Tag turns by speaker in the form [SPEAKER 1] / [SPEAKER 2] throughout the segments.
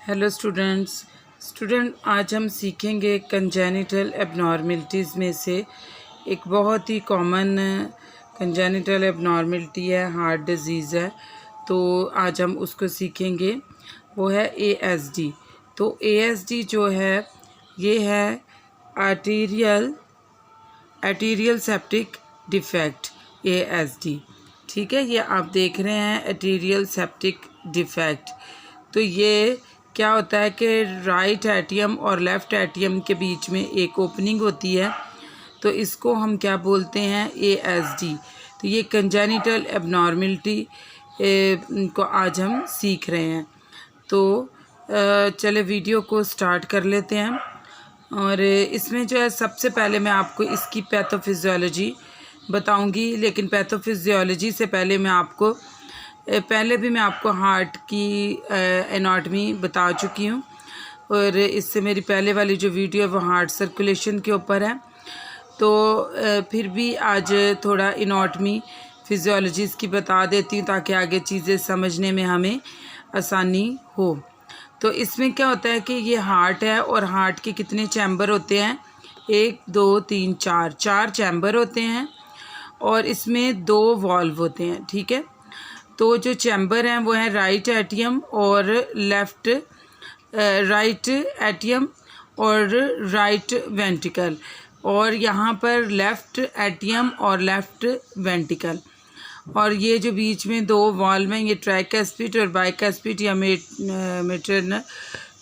[SPEAKER 1] Hello student आज हम सीखेंगे कंजेनिटल एबनॉर्मलिटीज़ में से एक बहुत ही कॉमन कंजेनिटल एबनॉर्मलिटी है, हार्ट डिजीज़ है। तो आज हम उसको सीखेंगे, वो है ASD। तो ASD जो है ये है आर्टीरियल सेप्टिक डिफेक्ट, ASD। ठीक है, ये आप देख रहे हैं आर्टीरियल सेप्टिक डिफेक्ट। तो ये क्या होता है कि राइट एट्रियम और लेफ़्ट एट्रियम के बीच में एक ओपनिंग होती है, तो इसको हम क्या बोलते हैं, ASD। तो ये कंजेनिटल एबनॉर्मलिटी को आज हम सीख रहे हैं। तो चले वीडियो को स्टार्ट कर लेते हैं। और इसमें जो है सबसे पहले मैं आपको इसकी पैथोफिजियोलॉजी बताऊंगी, लेकिन पैथोफिजियोलॉजी से पहले भी मैं आपको हार्ट की एनाटॉमी बता चुकी हूँ, और इससे मेरी पहले वाली जो वीडियो है वो हार्ट सर्कुलेशन के ऊपर है। तो फिर भी आज थोड़ा एनाटॉमी फिजियोलॉजी इसकी बता देती हूँ ताकि आगे चीज़ें समझने में हमें आसानी हो। तो इसमें क्या होता है कि ये हार्ट है, और हार्ट के कितने चैम्बर होते हैं, 1 2 3 4 चैम्बर होते हैं, और इसमें 2 वॉल्व होते हैं। ठीक है, तो जो चैम्बर हैं वो है राइट एट्रियम और राइट एट्रियम और राइट वेंट्रिकल, और यहाँ पर लेफ़्ट एट्रियम और लेफ़्ट वेंट्रिकल। और ये जो बीच में 2 वॉल्व हैं, ये ट्राइकैस्पिड और बाइकैस्पिड या मेटरनल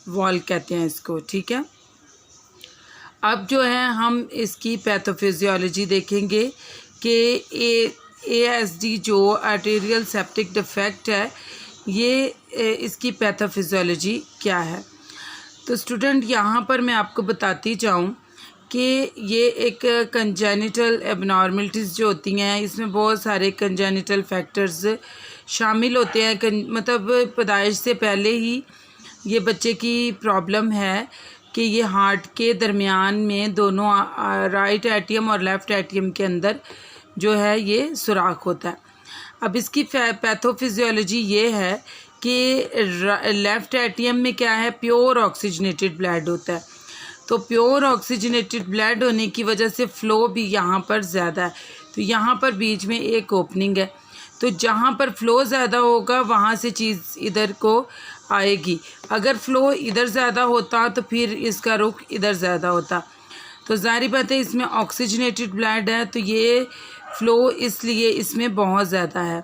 [SPEAKER 1] वॉल्व कहते हैं इसको। ठीक है, अब जो है हम इसकी पैथोफिजियोलॉजी देखेंगे कि ASD जो आर्टेरियल सेप्टिक डिफेक्ट है, ये इसकी पैथोफिजियोलॉजी क्या है। तो स्टूडेंट यहाँ पर मैं आपको बताती जाऊँ कि ये एक कंजेनिटल एबनॉर्मलिटीज़ जो होती हैं, इसमें बहुत सारे कंजेनिटल फैक्टर्स शामिल होते हैं। मतलब पैदाइश से पहले ही ये बच्चे की प्रॉब्लम है कि ये हार्ट के दरमियान में दोनों राइट एट्रियम और लेफ़्ट एट्रियम के अंदर जो है ये सुराख होता है। अब इसकी पैथोफिजियोलॉजी ये है कि लेफ़्ट एट्रियम में क्या है, प्योर ऑक्सीजनेटेड ब्लड होता है। तो प्योर ऑक्सीजनेटेड ब्लड होने की वजह से फ़्लो भी यहाँ पर ज़्यादा है। तो यहाँ पर बीच में एक ओपनिंग है, तो जहाँ पर फ़्लो ज़्यादा होगा वहाँ से चीज़ इधर को आएगी। अगर फ़्लो इधर ज़्यादा होता तो फिर इसका रुख इधर ज़्यादा होता। तो ज़ाहिर बात है इसमें ऑक्सीजनेटेड ब्लड है, तो ये फ़्लो इसलिए इसमें बहुत ज़्यादा है।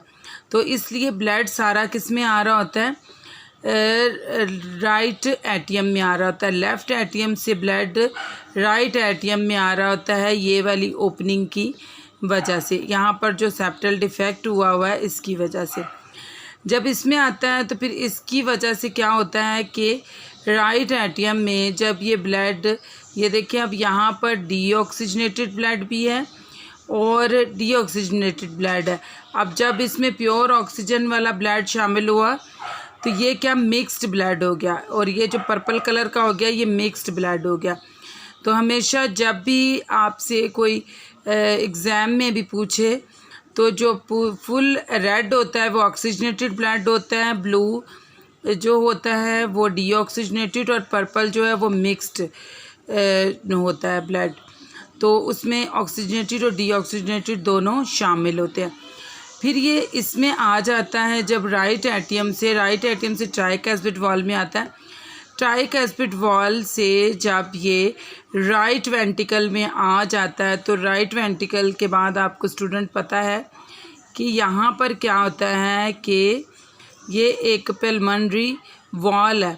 [SPEAKER 1] तो इसलिए ब्लड सारा किस में आ रहा होता है, राइट एट्रियम में आ रहा होता है। लेफ़्ट एट्रियम से ब्लड राइट एट्रियम में आ रहा होता है, ये वाली ओपनिंग की वजह से। यहाँ पर जो सेप्टल डिफेक्ट हुआ है इसकी वजह से जब इसमें आता है, तो फिर इसकी वजह से क्या होता है कि राइट एट्रियम में जब ये ब्लड, ये देखिए अब यहाँ पर डीऑक्सीजनेटेड ब्लड भी है और डीऑक्सीजनेटेड ब्लड है। अब जब इसमें प्योर ऑक्सीजन वाला ब्लड शामिल हुआ तो ये क्या, मिक्स्ड ब्लड हो गया, और ये जो पर्पल कलर का हो गया ये मिक्स्ड ब्लड हो गया। तो हमेशा जब भी आपसे कोई एग्ज़ाम में भी पूछे तो जो फुल रेड होता है वो ऑक्सीजनेटेड ब्लड होता है, ब्लू जो होता है वो डीऑक्सीजनेटेड, और पर्पल जो है वो मिक्स्ड होता है ब्लड। तो उसमें ऑक्सीजनेटेड और डीऑक्सीजनेटेड दोनों शामिल होते हैं। फिर ये इसमें आ जाता है जब राइट एट्रियम से ट्राइकैस्पिड वॉल्व में आता है। ट्राइकैस्पिड वॉल्व से जब ये राइट वेंट्रिकल में आ जाता है, तो राइट वेंट्रिकल के बाद आपको स्टूडेंट पता है कि यहाँ पर क्या होता है कि ये एक पल्मोनरी वॉल है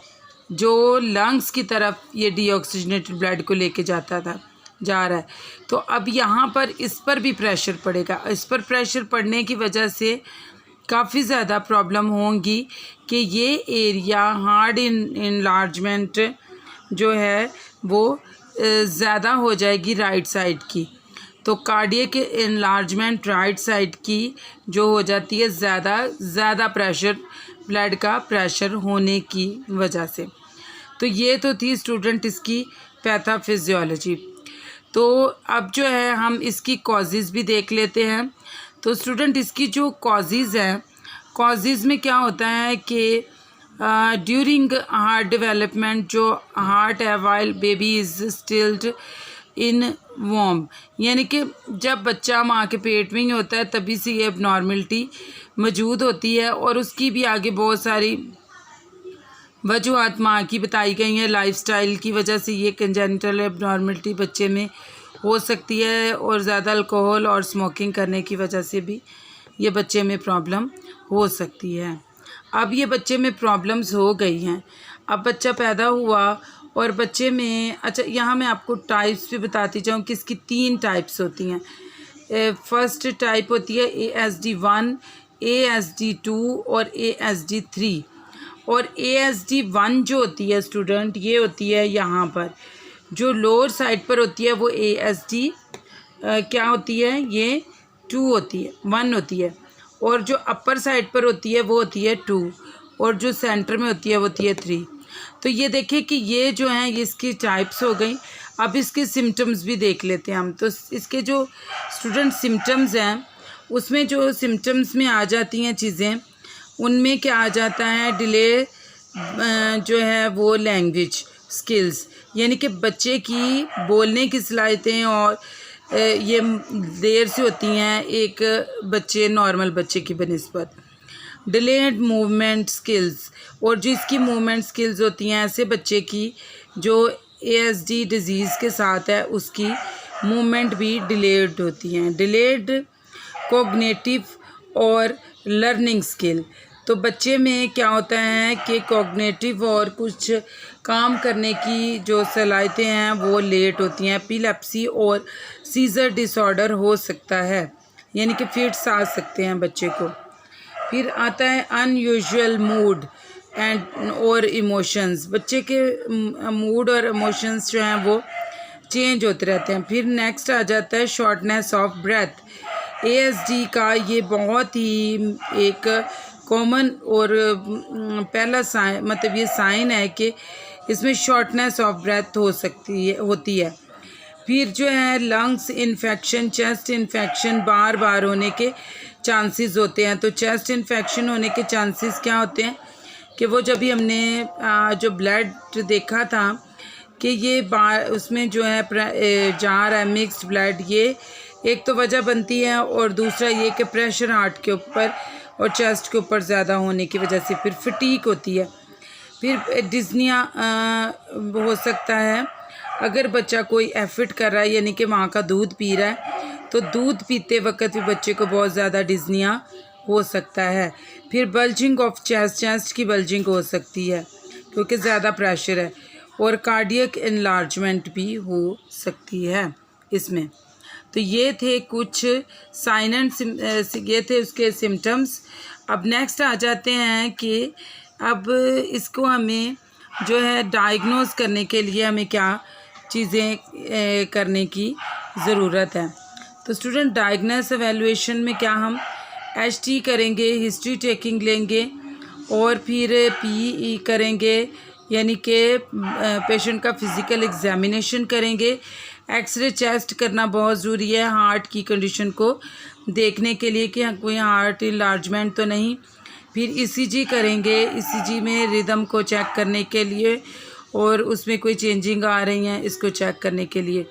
[SPEAKER 1] जो लंग्स की तरफ ये डीऑक्सीजनेटेड ब्लड को लेके जा रहा है। तो अब यहाँ पर इस पर भी प्रेशर पड़ेगा। इस पर प्रेशर पड़ने की वजह से काफ़ी ज़्यादा प्रॉब्लम होंगी कि ये एरिया हार्ट इनलार्जमेंट जो है वो ज़्यादा हो जाएगी राइट साइड की। तो कार्डियक इनलार्जमेंट राइट साइड की जो हो जाती है ज़्यादा प्रेशर, ब्लड का प्रेशर होने की वजह से। तो ये तो थी स्टूडेंट इसकी पैथोफिजियोलॉजी। तो अब जो है हम इसकी कॉजेज़ भी देख लेते हैं। तो स्टूडेंट इसकी जो कॉजेज़ हैं, कॉजेज़ में क्या होता है कि ड्यूरिंग हार्ट डेवलपमेंट जो हार्ट है while baby is stilled in womb, यानी कि जब बच्चा माँ के पेट में ही होता है तभी से ये एबनॉर्मलिटी मौजूद होती है। और उसकी भी आगे बहुत सारी वजूहत माँ की बताई गई हैं। लाइफस्टाइल की वजह से ये कंजेनिटल एबनॉर्मलिटी बच्चे में हो सकती है, और ज़्यादा अल्कोहल और स्मोकिंग करने की वजह से भी ये बच्चे में प्रॉब्लम हो सकती है। अब ये बच्चे में प्रॉब्लम्स हो गई हैं, अब बच्चा पैदा हुआ और बच्चे में, अच्छा यहाँ मैं आपको टाइप्स भी बताती जाऊँ कि इसकी 3 टाइप्स होती हैं। फर्स्ट टाइप होती है ASD1, ASD2 और ASD3। और ASD1 जो होती है स्टूडेंट, ये होती है यहाँ पर जो लोअर साइड पर होती है वो ASD क्या होती है, ये 2 होती है, 1 होती है। और जो अपर साइड पर होती है वो होती है 2, और जो सेंटर में होती है वो होती है 3। तो ये देखिए कि ये जो हैं ये इसकी टाइप्स हो गई। अब इसके सिम्टम्स भी देख लेते हैं हम। तो इसके जो स्टूडेंट सिम्टम्स हैं उसमें जो सिम्टम्स में आ जाती हैं चीज़ें, उनमें क्या आ जाता है, डिले जो है वो लैंग्वेज स्किल्स, यानी कि बच्चे की बोलने की सलाहियतें और ये देर से होती हैं एक बच्चे नॉर्मल बच्चे की बनिस्बत। डिलेड मूवमेंट स्किल्स, और जो इसकी मूवमेंट स्किल्स होती हैं ऐसे बच्चे की जो ASD डिज़ीज़ के साथ है उसकी मूवमेंट भी डिलेड होती हैं। डिलेड कॉग्निटिव और लर्निंग स्किल, तो बच्चे में क्या होता है कि कॉग्निटिव और कुछ काम करने की जो सलाहियतें हैं वो लेट होती हैं। एपिलेप्सी और सीजर डिसऑर्डर हो सकता है, यानी कि फिट्स आ सकते हैं बच्चे को। फिर आता है अनयूजुअल मूड एंड और इमोशंस, बच्चे के मूड और इमोशंस जो हैं वो चेंज होते रहते हैं। फिर नेक्स्ट आ जाता है शॉर्टनेस ऑफ ब्रेथ। ASD का ये बहुत ही एक कॉमन और पहला साइन, मतलब ये साइन है कि इसमें शॉर्टनेस ऑफ ब्रेथ होती है। फिर जो है लंग्स इन्फेक्शन, चेस्ट इन्फेक्शन बार बार होने के चांसेस होते हैं। तो चेस्ट इन्फेक्शन होने के चांसेस क्या होते हैं कि वो जब भी हमने जो ब्लड देखा था कि ये उसमें जो है जा रहा है मिक्स्ड ब्लड, ये एक तो वजह बनती है, और दूसरा ये कि प्रेशर हार्ट के ऊपर और चेस्ट के ऊपर ज़्यादा होने की वजह से फिर फटीक होती है। फिर डिज़निया हो सकता है अगर बच्चा कोई एफर्ट कर रहा है, यानी कि माँ का दूध पी रहा है, तो दूध पीते वक्त भी बच्चे को बहुत ज़्यादा डिज़निया हो सकता है। फिर बल्जिंग ऑफ चेस्ट, चेस्ट की बल्जिंग हो सकती है क्योंकि ज़्यादा प्रेशर है, और कार्डियक एनलार्जमेंट भी हो सकती है इसमें। तो ये थे कुछ साइन एंड ये थे उसके सिम्टम्स। अब नेक्स्ट आ जाते हैं कि अब इसको हमें जो है डायग्नोज करने के लिए हमें क्या चीज़ें करने की ज़रूरत है। तो स्टूडेंट डायग्नोस एवेलुएशन में क्या हम HT करेंगे, हिस्ट्री टेकिंग लेंगे, और फिर PE करेंगे, यानी कि पेशेंट का फिज़िकल एग्जामिनेशन करेंगे। एक्सरे चेस्ट करना बहुत ज़रूरी है हार्ट की कंडीशन को देखने के लिए कि कोई हार्ट इन्लार्जमेंट तो नहीं। फिर ECG करेंगे, ECG में रिदम को चेक करने के लिए और उसमें कोई चेंजिंग आ रही हैं इसको चेक करने के लिए।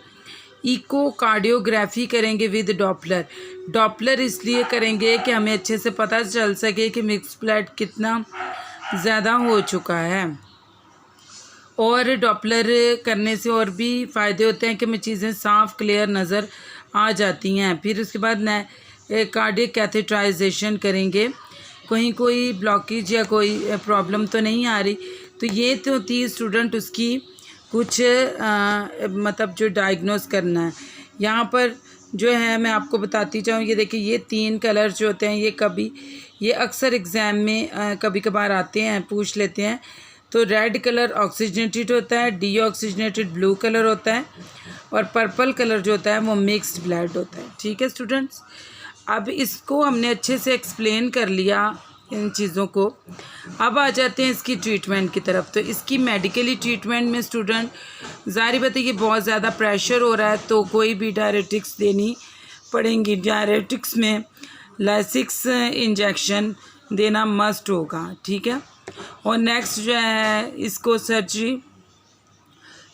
[SPEAKER 1] इकोकार्डियोग्राफी करेंगे विद डॉपलर। डॉपलर इसलिए करेंगे कि हमें अच्छे से पता चल सके कि मिक्स ब्लड कितना ज़्यादा हो चुका है। और डॉपलर करने से और भी फ़ायदे होते हैं कि हमें चीज़ें साफ़ क्लियर नज़र आ जाती हैं। फिर उसके बाद कार्डियक कैथेटराइजेशन करेंगे, कहीं कोई ब्लॉकेज या कोई प्रॉब्लम तो नहीं आ रही। तो ये तो थी स्टूडेंट उसकी कुछ मतलब जो डायग्नोस करना है। यहाँ पर जो है मैं आपको बताती जाऊँ, ये देखिए ये 3 कलर जो होते हैं ये अक्सर एग्ज़ाम में कभी कभार आते हैं, पूछ लेते हैं। तो रेड कलर ऑक्सीजनेटेड होता है, डीऑक्सीजनेटेड ब्लू कलर होता है, और पर्पल कलर जो होता है वो मिक्स्ड ब्लड होता है। ठीक है स्टूडेंट्स, अब इसको हमने अच्छे से एक्सप्लेन कर लिया इन चीज़ों को। अब आ जाते हैं इसकी ट्रीटमेंट की तरफ। तो इसकी मेडिकली ट्रीटमेंट में स्टूडेंट ज़ाहिर बात है कि बहुत ज़्यादा प्रेशर हो रहा है तो कोई भी डायरेटिक्स देनी पड़ेंगी। डायरेटिक्स में लाइसिक्स इंजेक्शन देना मस्ट होगा। ठीक है, और नेक्स्ट जो है इसको सर्जरी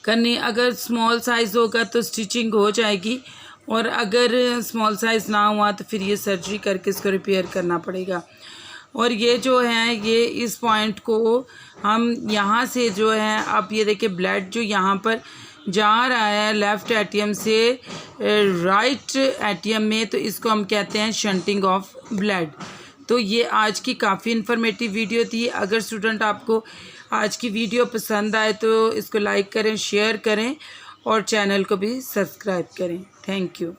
[SPEAKER 1] करनी, अगर स्मॉल साइज़ होगा तो स्टिचिंग हो जाएगी, और अगर स्मॉल साइज़ ना हुआ तो फिर ये सर्जरी करके इसको रिपेयर करना पड़ेगा। और ये जो है ये इस पॉइंट को हम यहाँ से जो है, आप ये देखिए ब्लड जो यहाँ पर जा रहा है लेफ़्ट एटीएम से राइट एटीएम में, तो इसको हम कहते हैं शंटिंग ऑफ ब्लड। तो ये आज की काफ़ी इन्फॉर्मेटिव वीडियो थी। अगर स्टूडेंट आपको आज की वीडियो पसंद आए तो इसको लाइक करें, शेयर करें और चैनल को भी सब्सक्राइब करें। Thank you.